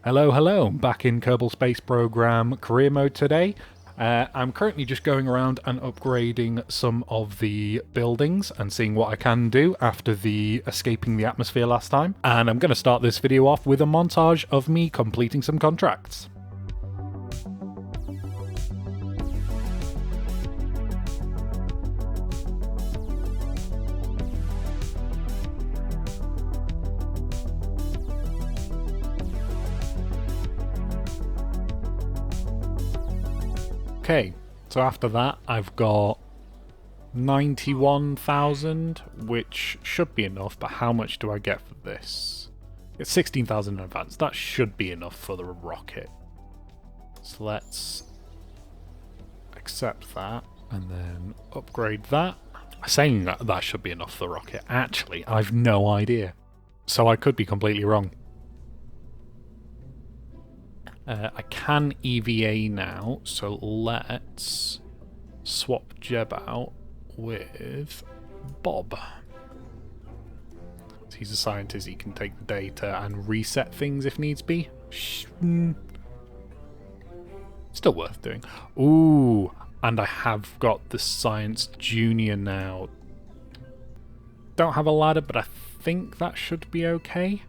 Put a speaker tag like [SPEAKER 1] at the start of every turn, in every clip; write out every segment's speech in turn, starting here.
[SPEAKER 1] Hello, hello. Back in Kerbal Space Program career mode today. I'm currently just going around and upgrading some of the buildings and seeing what I can do after the escaping the atmosphere last time. And I'm going to start this video off with a montage of me completing some contracts. Okay, so after that I've got 91,000, which should be enough, but how much do I get for this? It's 16,000 in advance. That should be enough for the rocket. So let's accept that and then upgrade that. Saying that should be enough for the rocket. Actually, I've no idea. So I could be completely wrong. I can EVA now, so let's swap Jeb out with Bob. He's a scientist, he can take the data and reset things if needs be. Still worth doing. Ooh, and I have got the Science Junior now. Don't have a ladder, but I think that should be okay.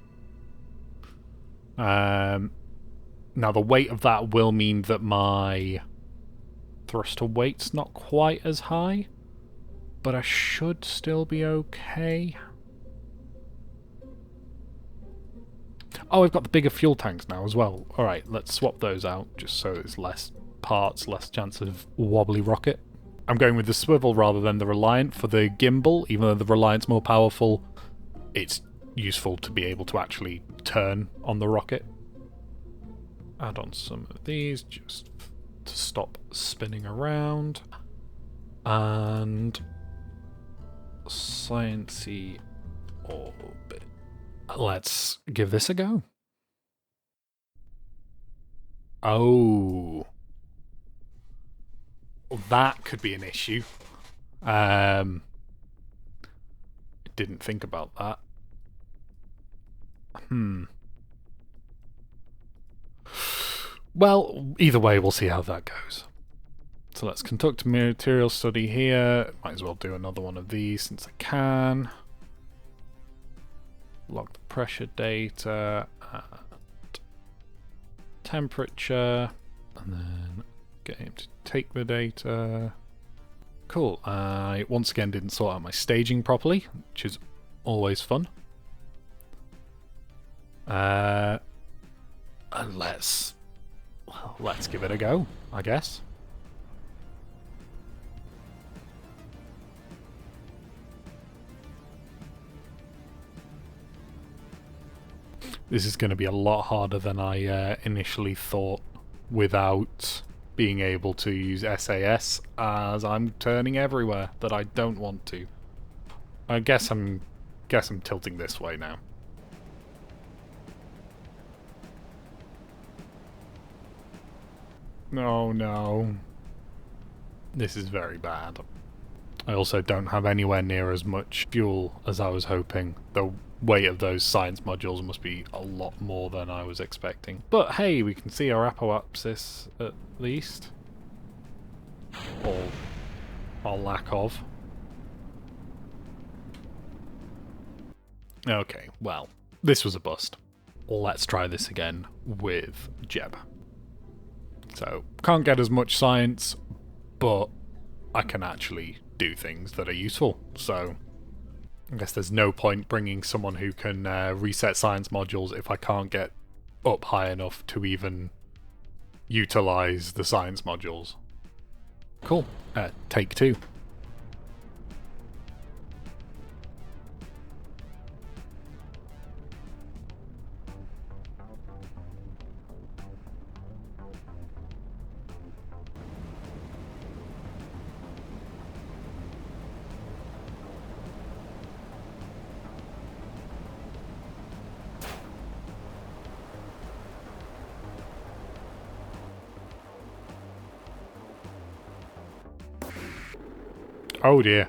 [SPEAKER 1] Now, the weight of that will mean that my thruster weight's not quite as high, but I should still be okay. Oh, I've got the bigger fuel tanks now as well. Alright, let's swap those out, just so it's less parts, less chance of wobbly rocket. I'm going with the swivel rather than the Reliant for the gimbal. Even though the Reliant's more powerful, it's useful to be able to actually turn on the rocket. Add on some of these just to stop spinning around. And sciencey orbit. Let's give this a go. Oh. That could be an issue. Didn't think about that. Well, either way, we'll see how that goes. So let's conduct a material study here. Might as well do another one of these since I can. Log the pressure data and temperature, and then get him to take the data. Cool. I once again didn't sort out my staging properly, which is always fun. And let's give it a go, I guess. This is going to be a lot harder than I initially thought without being able to use SAS, as I'm turning everywhere that I don't want to. I guess I'm tilting this way now. Oh no. This is very bad. I also don't have anywhere near as much fuel as I was hoping. The weight of those science modules must be a lot more than I was expecting. But hey, we can see our apoapsis at least. Or lack of. Okay, well, this was a bust. Let's try this again with Jeb. So, can't get as much science, but I can actually do things that are useful. So, I guess there's no point bringing someone who can reset science modules if I can't get up high enough to even utilize the science modules. Cool. Take two. Oh dear.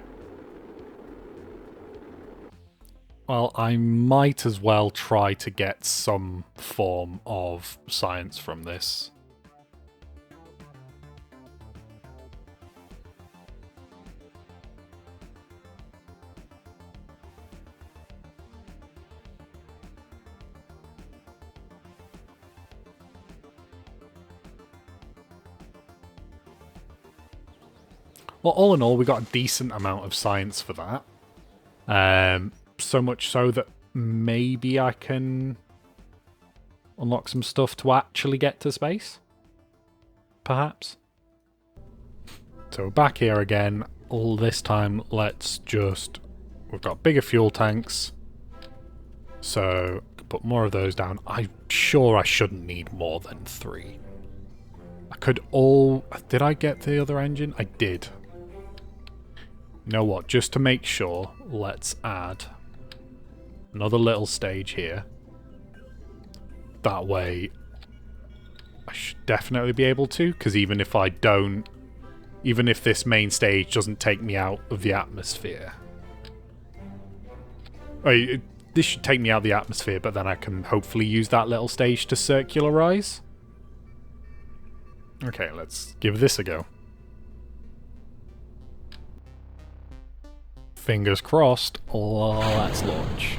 [SPEAKER 1] Well, I might as well try to get some form of science from this. Well, all in all, we got a decent amount of science for that. So much so that maybe I can unlock some stuff to actually get to space. Perhaps. So we're back here again. All this time, let's just... We've got bigger fuel tanks. So, put more of those down. I'm sure I shouldn't need more than 3. I could all... Did I get the other engine? I did. You know what? Just to make sure, let's add another little stage here. That way, I should definitely be able to, because even if I don't... Even if this main stage doesn't take me out of the atmosphere... This should take me out of the atmosphere, but then I can hopefully use that little stage to circularize. Okay, let's give this a go. Fingers crossed. Let's launch.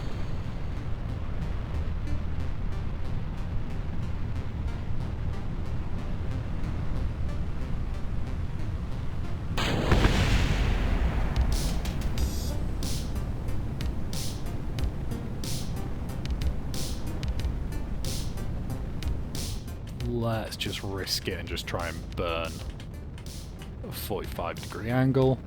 [SPEAKER 1] Let's just risk it and just try and burn a 45-degree angle.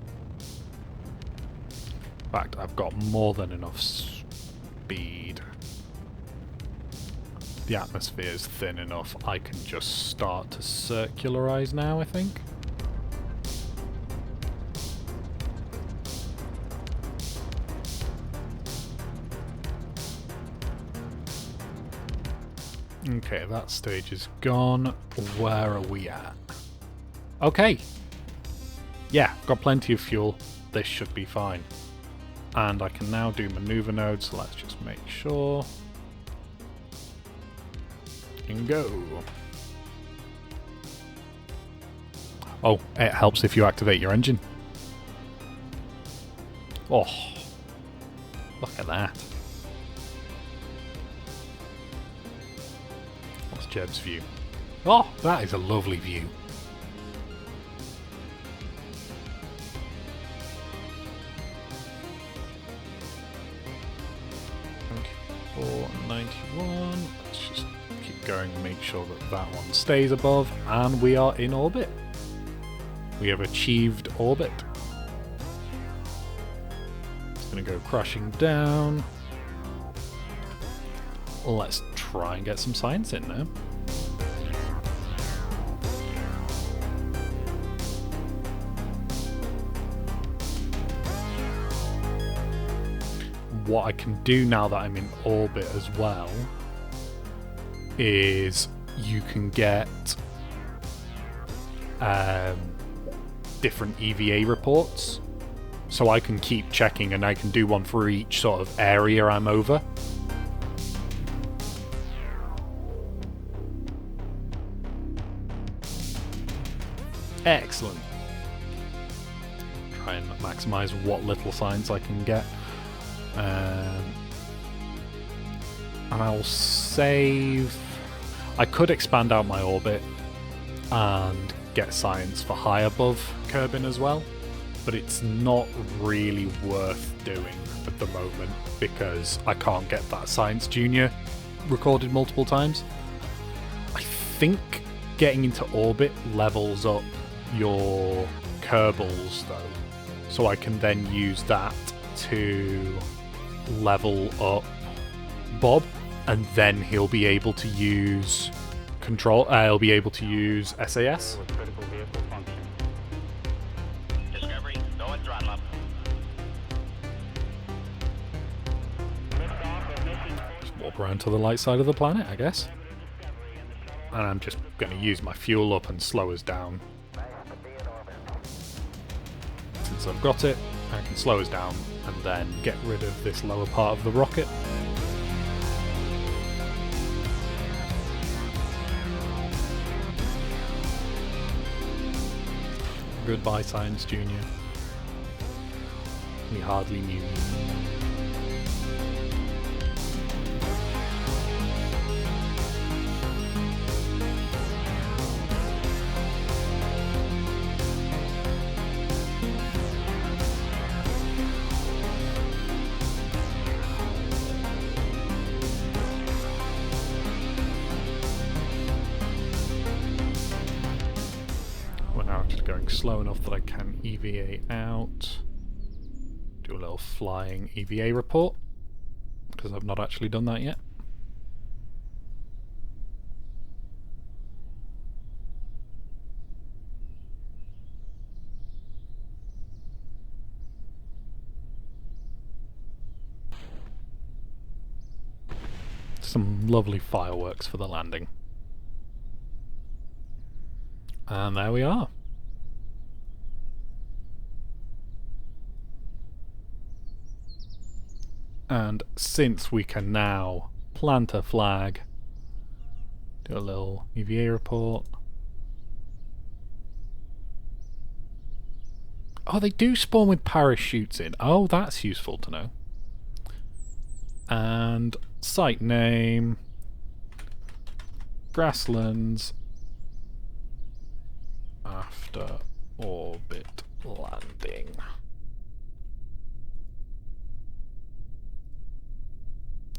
[SPEAKER 1] In fact, I've got more than enough speed. The atmosphere is thin enough. I can just start to circularize now, I think. Okay, that stage is gone. Where are we at? Okay. Yeah, got plenty of fuel. This should be fine. And I can now do maneuver nodes, so let's just make sure. And go. Oh, it helps if you activate your engine. Oh, look at that. What's Jeb's view? Oh, that is a lovely view. 91. Let's just keep going and make sure that that one stays above, and we are in orbit. We have achieved orbit. It's going to go crashing down. Let's try and get some science in now. What I can do now that I'm in orbit as well is you can get different EVA reports, so I can keep checking and I can do one for each sort of area I'm over. Excellent. Try and maximize what little science I can get. And I'll save... I could expand out my orbit and get science for high above Kerbin as well, but it's not really worth doing at the moment because I can't get that Science Junior recorded multiple times. I think getting into orbit levels up your Kerbols though, so I can then use that to level up Bob, and then he'll be able to use control. He'll be able to use SAS.
[SPEAKER 2] Discovery, go and throttle up.
[SPEAKER 1] Just walk around to the light side of the planet, I guess. And I'm just going to use my fuel up and slow us down. Since I've got it. And it can slow us down and then get rid of this lower part of the rocket. Goodbye, Science Junior. We hardly knew you. Going slow enough that I can EVA out. Do a little flying EVA report, because I've not actually done that yet. Some lovely fireworks for the landing. And there we are. And since we can now plant a flag, do a little EVA report. Oh, they do spawn with parachutes in. Oh, that's useful to know. And site name, grasslands after orbit landing.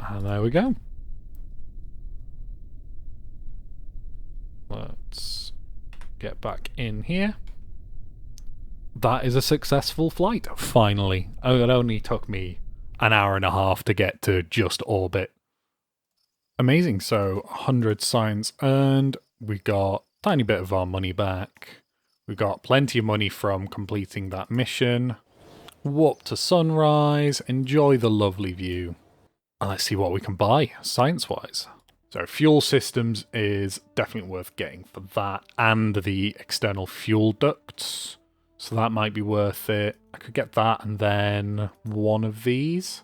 [SPEAKER 1] And there we go. Let's get back in here. That is a successful flight, finally. Oh, it only took me an hour and a half to get to just orbit. Amazing, so 100 science earned. We got a tiny bit of our money back. We got plenty of money from completing that mission. Warp to sunrise, enjoy the lovely view. And let's see what we can buy, science-wise. So fuel systems is definitely worth getting for that, and the external fuel ducts. So that might be worth it. I could get that and then one of these.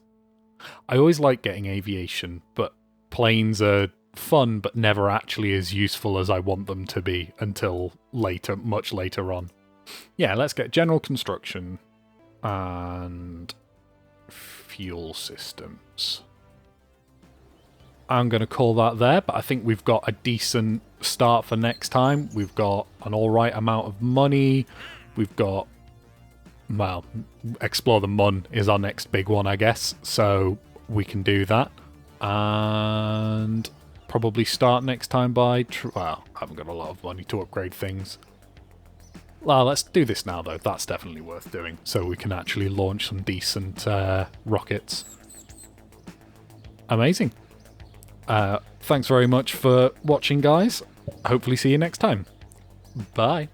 [SPEAKER 1] I always like getting aviation, but planes are fun, but never actually as useful as I want them to be until later, much later on. Yeah, let's get general construction and fuel systems. I'm going to call that there, but I think we've got a decent start for next time. We've got an alright amount of money. We've got, well, Explore the Mun is our next big one, I guess. So we can do that. And probably start next time by, well, I haven't got a lot of money to upgrade things. Well, let's do this now, though. That's definitely worth doing. So we can actually launch some decent rockets. Amazing. Thanks very much for watching, guys. Hopefully see you next time. Bye.